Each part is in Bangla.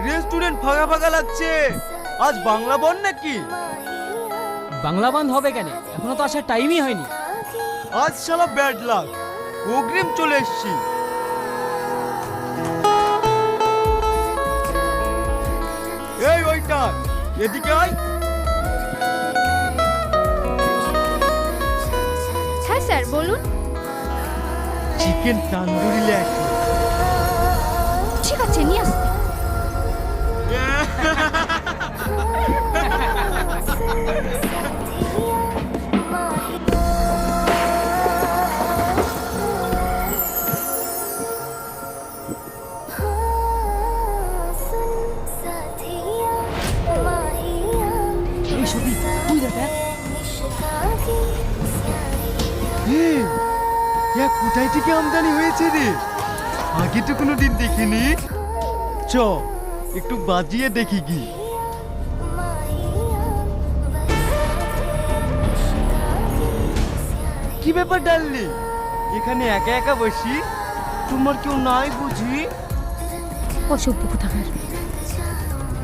রেস্টুরেন্ট ফাঁকা ফাঁকা লাগছে। আজ বাংলা বন নাকি? বাংলা বন্ধ হবে কেন? এখনো তো আসার টাইমই হয়নি। আজ শালা ব্যাড লাক, অগ্রিম চলে এসছি। এই ওইটার, এদিকে আয়। হ্যাঁ স্যার বলুন। চিকেন তান্দুরি ল্যাক। ঠিক আছে নিয়ে আসতে। এই ছবি তুই দেখা। কোথায় থেকে আমদানি হয়েছে রে? আগে তো কোনোদিন দেখিনি। চ একটু বাজিয়ে দেখি কি। কি ব্যাপার ডাললি, এখানে একা একা বসি? তোমার কেউ নাই বুঝি? অসভ্য কোথাকার।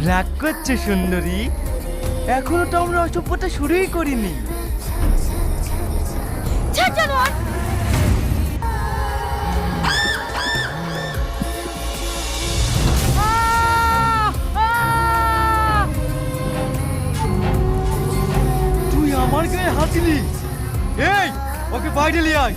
রাগ করছে সুন্দরী? এখনো তো আমরা অসভ্যতা শুরুই করিনি। ছাড় জানোয়ার। তুই আমার গায়ে হাত দিলি? এই ওকে বাইরে নিয়ে আয়।